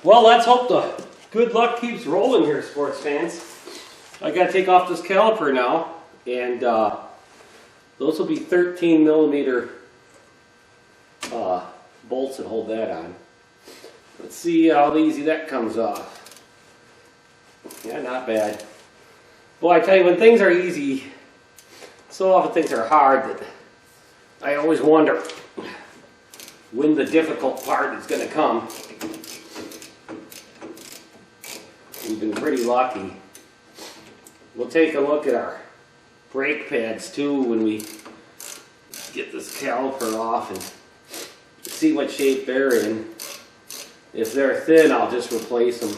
Well, let's hope the good luck keeps rolling here, sports fans. I got to take off this caliper now, and those will be 13 millimeter bolts that hold that on. Let's see how easy that comes off. Yeah, not bad. Boy, I tell you, when things are easy, so often things are hard that I always wonder when the difficult part is going to come. We've been pretty lucky. We'll take a look at our brake pads too when we get this caliper off and see what shape they're in. If they're thin, I'll just replace them.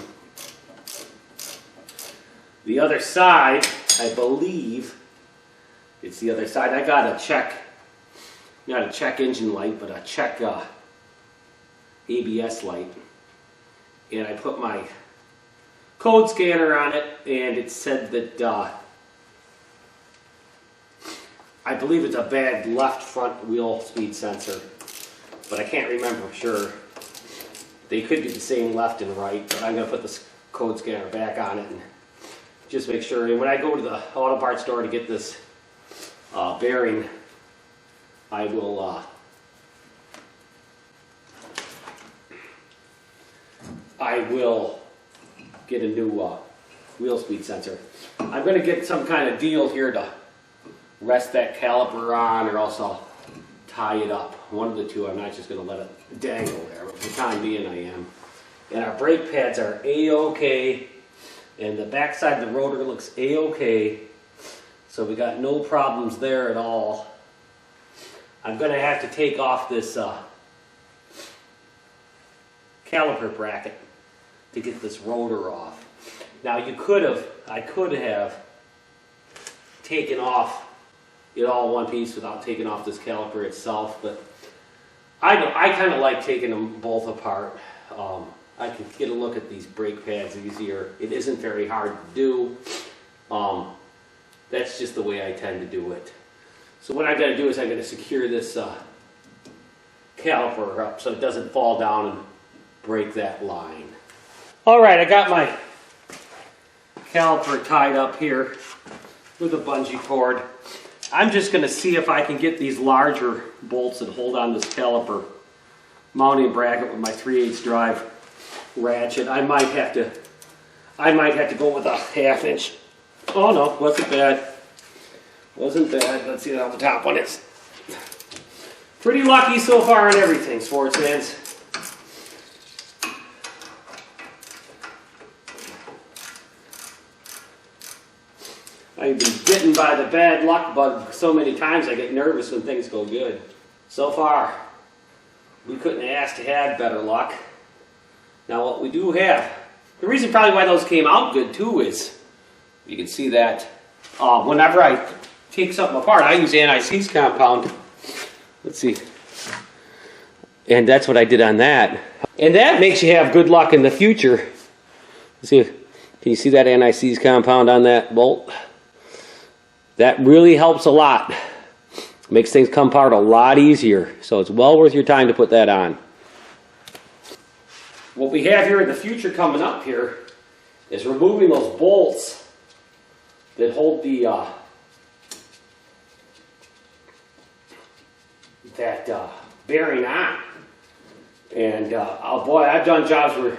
The other side, I believe, it's the other side. I got a check, not a check engine light, but a check ABS light. And I put my code scanner on it, and it said that I believe it's a bad left front wheel speed sensor, but I can't remember for sure. They could be the same left and right, but I'm going to put this code scanner back on it and just make sure. And when I go to the auto parts store to get this bearing, I will get a new wheel speed sensor. I'm going to get some kind of deal here to rest that caliper on, or else I'll tie it up. One of the two. I'm not just going to let it dangle there, but for the time being I am. And our brake pads are A-OK, and the back side of the rotor looks A-OK, so we got no problems there at all. I'm going to have to take off this caliper bracket to get this rotor off. Now I could have taken off it all in one piece without taking off this caliper itself, but I kind of like taking them both apart. I can get a look at these brake pads easier. It isn't very hard to do. That's just the way I tend to do it. So what I'm going to do is I'm going to secure this caliper up so it doesn't fall down and break that line. Alright, I got my caliper tied up here with a bungee cord. I'm just going to see if I can get these larger bolts that hold on this caliper mounting bracket with my 3/8 drive ratchet. I might have to go with a 1/2 inch. Oh no, wasn't bad. Wasn't bad. Let's see how the top one is. Pretty lucky so far on everything, sports fans. I've been bitten by the bad luck bug so many times I get nervous when things go good. So far, we couldn't ask to have better luck. Now what we do have, the reason probably why those came out good too is, you can see that whenever I take something apart, I use anti-seize compound. Let's see. And that's what I did on that. And that makes you have good luck in the future. Let's see, can you see that anti-seize compound on that bolt? That really helps a lot. Makes things come apart a lot easier. So it's well worth your time to put that on. What we have here in the future coming up here is removing those bolts that hold the bearing on. And oh boy, I've done jobs where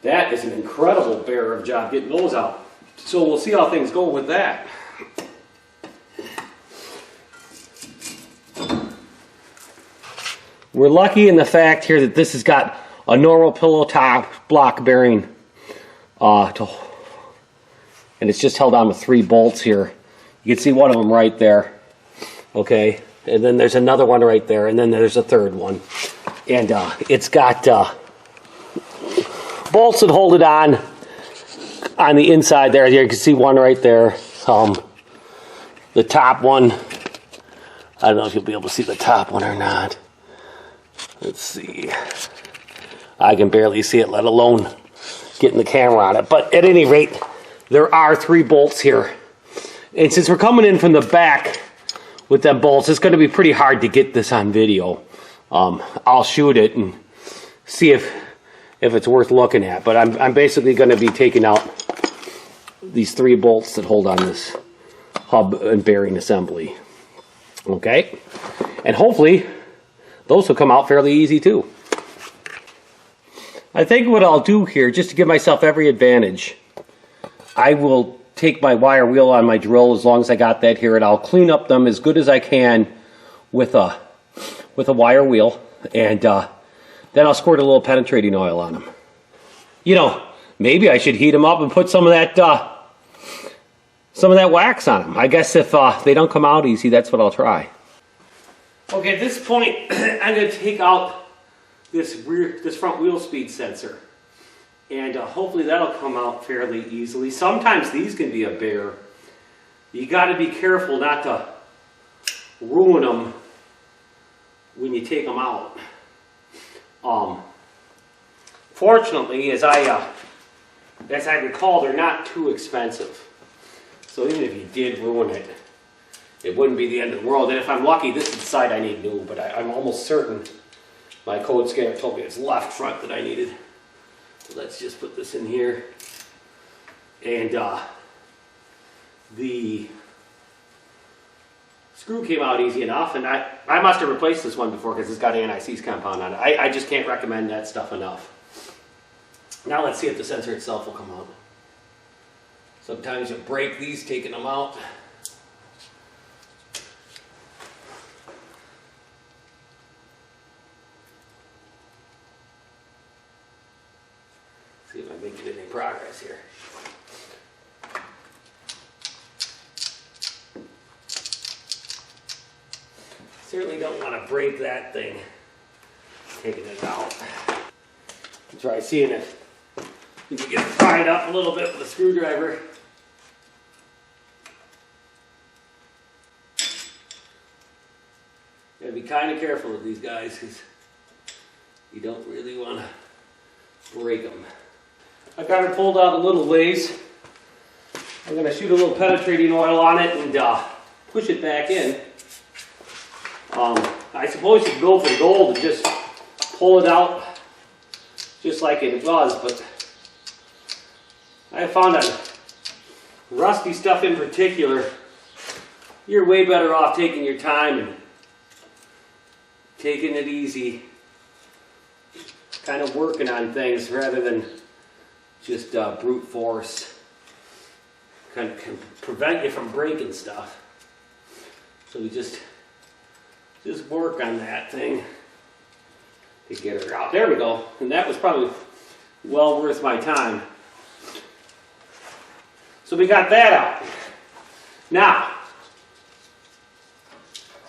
that is an incredible bearer of job getting those out. So we'll see how things go with that. We're lucky in the fact here that this has got a normal pillow top block bearing, and it's just held on with 3 bolts here. You can see one of them right there, okay, and then there's another one right there, and then there's a third one, and it's got bolts that hold it on the inside there. You can see one right there. The top one, I don't know if you'll be able to see the top one or not. Let's see. I can barely see it, let alone getting the camera on it. But at any rate, there are 3 bolts here. And since we're coming in from the back with them bolts, it's going to be pretty hard to get this on video. I'll shoot it and see if if it's worth looking at. But I'm basically going to be taking out these 3 bolts that hold on this hub and bearing assembly. Okay? And hopefully those will come out fairly easy too. I think what I'll do here, just to give myself every advantage, I will take my wire wheel on my drill as long as I got that here, and I'll clean up them as good as I can with a wire wheel, and then I'll squirt a little penetrating oil on them. You know, maybe I should heat them up and put some of that wax on them. I guess if they don't come out easy, that's what I'll try. Okay, at this point, I'm going to take out this front wheel speed sensor, and hopefully that'll come out fairly easily. Sometimes these can be a bear. You got to be careful not to ruin them when you take them out. Fortunately, as I recall, they're not too expensive. So even if you did ruin it, it wouldn't be the end of the world. And if I'm lucky, this is the side I need new, but I'm almost certain my code scanner told me it's left front that I needed. So let's just put this in here. And the screw came out easy enough, and I must have replaced this one before because it's got anti-seize compound on it. I just can't recommend that stuff enough. Now let's see if the sensor itself will come out. Sometimes you break these taking them out. See if I'm making any progress here. Certainly don't want to break that thing taking it out. Try seeing if you can get it pried up a little bit with a screwdriver. Gotta be kind of careful with these guys because you don't really want to break them. I've got it pulled out a little ways. I'm going to shoot a little penetrating oil on it and push it back in. I suppose you could go for the gold and just pull it out just like it was, but I found on rusty stuff in particular, you're way better off taking your time and taking it easy, kind of working on things rather than just brute force. Kind of can prevent you from breaking stuff. So we just work on that thing to get her out. There we go. And that was probably well worth my time. So we got that out. Now,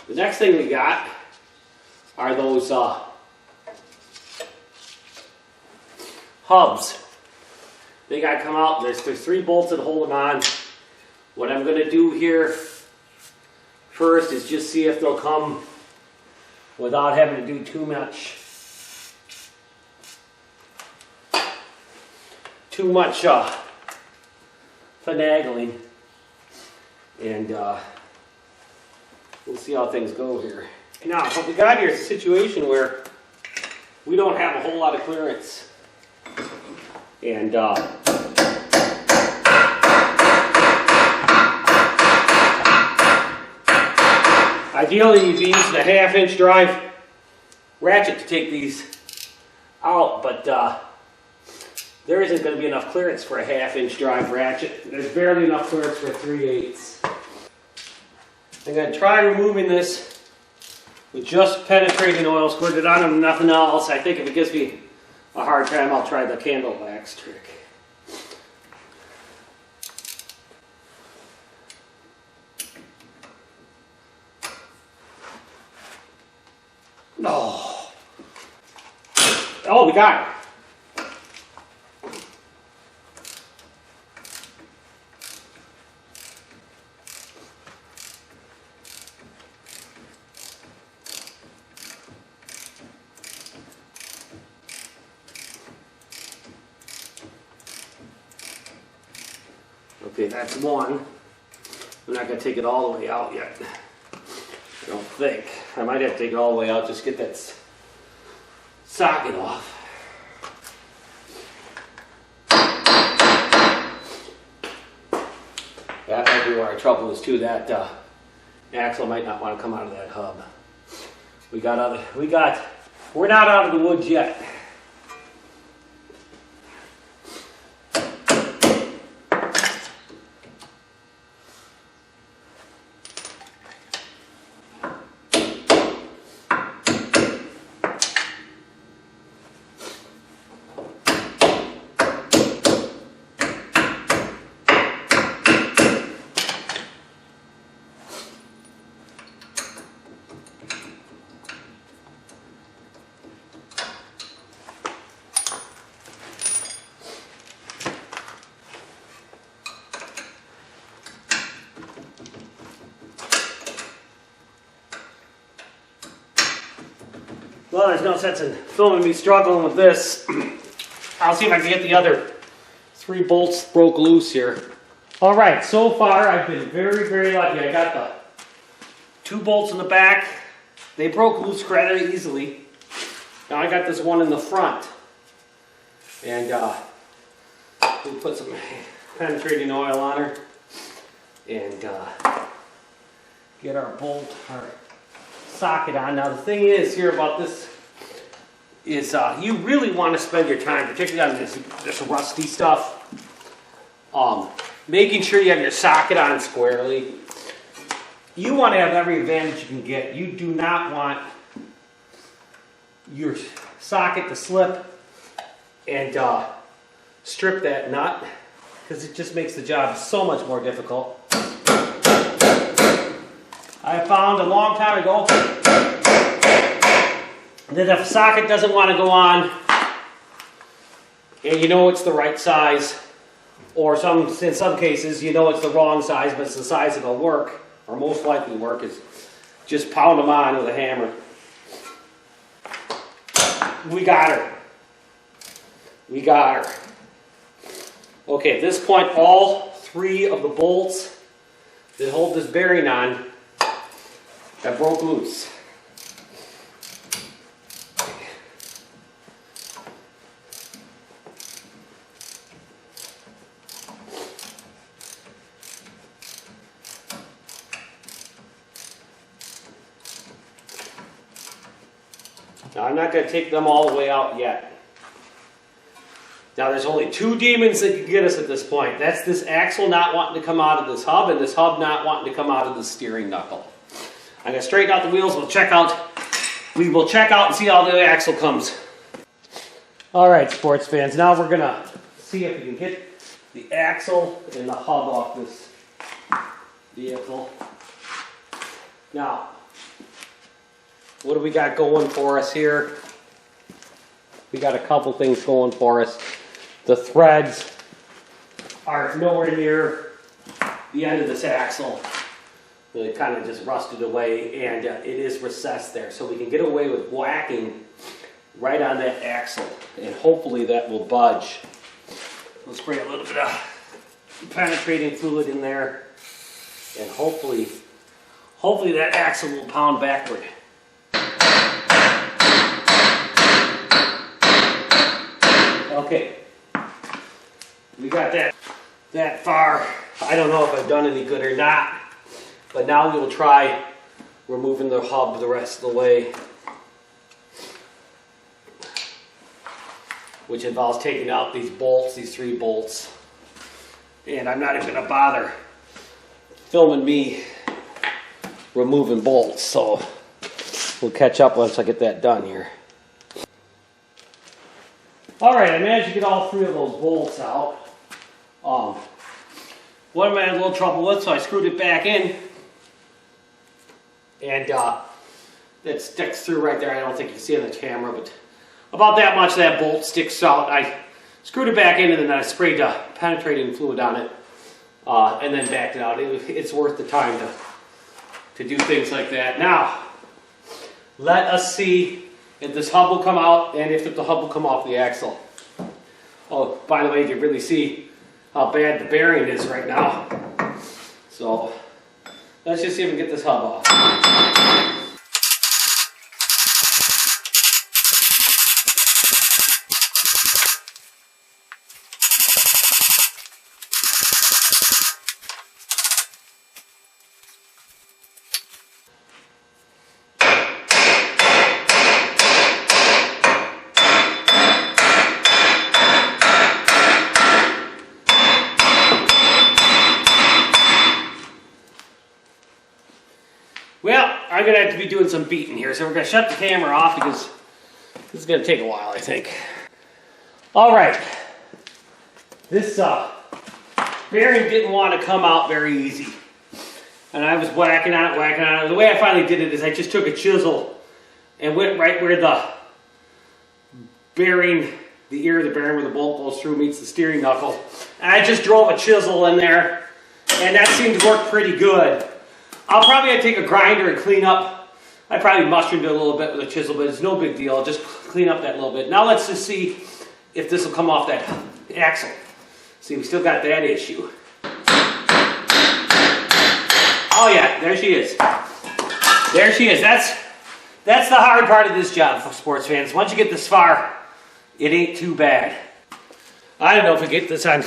the next thing we got are those hubs. They got to come out. There's 3 bolts that hold them on. What I'm going to do here first is just see if they'll come without having to do too much finagling, and we'll see how things go here. Now, what we got here is a situation where we don't have a whole lot of clearance, and ideally you'd be using a 1/2-inch drive ratchet to take these out, but there isn't going to be enough clearance for a 1/2-inch drive ratchet. There's barely enough clearance for 3/8. I'm going to try removing this with just penetrating oil squirted on them, nothing else. I think if it gives me a hard time, I'll try the candle wax trick. Oh, we got it. Okay, that's one. I'm not going to take it all the way out yet. I don't think. I might have to take it all the way out, just get that socket off. be where our trouble is too. That axle might not want to come out of that hub. We're not out of the woods yet. Well, there's no sense in filming me struggling with this. I'll see if I can get the other 3 bolts broke loose here. All right, so far I've been very, very lucky. I got the 2 bolts in the back. They broke loose rather easily. Now I got this one in the front. And we put some penetrating oil on her. And get our socket on. Now the thing is here about this is you really want to spend your time, particularly on this rusty stuff, making sure you have your socket on squarely. You want to have every advantage you can get. You do not want your socket to slip and strip that nut, because it just makes the job so much more difficult. I found a long time ago that if a socket doesn't want to go on, and you know it's the right size, or in some cases you know it's the wrong size, but it's the size that'll work, or most likely work, is just pound them on with a hammer. We got her. We got her. Okay, at this point, all 3 of the bolts that hold this bearing on that broke loose. Now I'm not going to take them all the way out yet. Now there's only 2 demons that can get us at this point. That's this axle not wanting to come out of this hub, and this hub not wanting to come out of the steering knuckle. I'm going to straighten out the wheels. We will check out and see how the axle comes. All right, sports fans. Now we're going to see if we can get the axle and the hub off this vehicle. Now, what do we got going for us here? We got a couple things going for us. The threads are nowhere near the end of this axle. It kind of just rusted away, and it is recessed there. So we can get away with whacking right on that axle, and hopefully that will budge. We'll spray a little bit of penetrating fluid in there, and hopefully that axle will pound backward. Okay, we got that far. I don't know if I've done any good or not, but now we will try removing the hub the rest of the way, which involves taking out these bolts, these 3 bolts. And I'm not even going to bother filming me removing bolts, so we'll catch up once I get that done here. Alright, I managed to get all 3 of those bolts out. One I had a little trouble with, so I screwed it back in. And that sticks through right there. I don't think you can see on the camera, but about that much of that bolt sticks out. I screwed it back in, and then I sprayed penetrating fluid on it, and then backed it out. It's worth the time to do things like that. Now, let us see if this hub will come out, and if the hub will come off the axle. Oh, by the way, you can really see how bad the bearing is right now. So, let's just see if we can get this hub off. going to have to be doing some beating here. So we're going to shut the camera off because this is going to take a while, I think. All right. This bearing didn't want to come out very easy. And I was whacking on it. The way I finally did it is I just took a chisel and went right where the bearing, the ear of the bearing where the bolt goes through meets the steering knuckle. And I just drove a chisel in there, and that seemed to work pretty good. I'll probably have to take a grinder and clean up. I probably mushroomed it a little bit with a chisel, but it's no big deal. I'll just clean up that little bit. Now let's just see if this will come off that axle. See, we still got that issue. Oh yeah, there she is. There she is. That's the hard part of this job, for sports fans. Once you get this far, it ain't too bad. I don't know if we get this on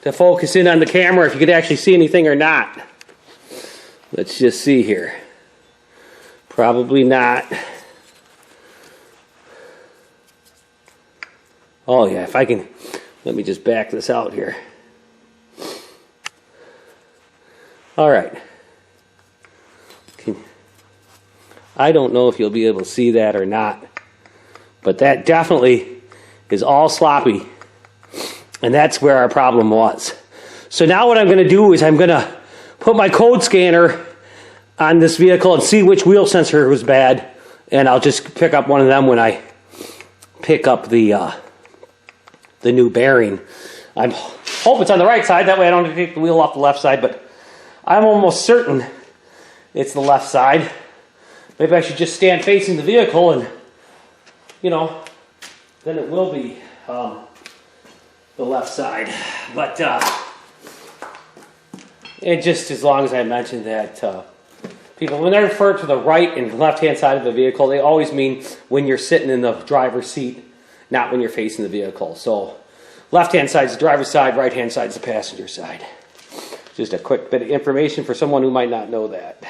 to focus in on the camera, if you could actually see anything or not. Let's just see here. Probably not. Oh yeah, if I can, let me just back this out here. All right. I don't know if you'll be able to see that or not, but that definitely is all sloppy, and that's where our problem was. So now what I'm going to do is I'm going to put my code scanner on this vehicle and see which wheel sensor was bad, and I'll just pick up one of them when I pick up the new bearing. I hope it's on the right side, that way I don't have to take the wheel off the left side, but I'm almost certain it's the left side. Maybe I should just stand facing the vehicle and, you know, then it will be the left side. But and just as long as I mentioned that people, when they refer to the right and left-hand side of the vehicle, they always mean when you're sitting in the driver's seat, not when you're facing the vehicle. So left-hand side is the driver's side, right-hand side is the passenger side. Just a quick bit of information for someone who might not know that.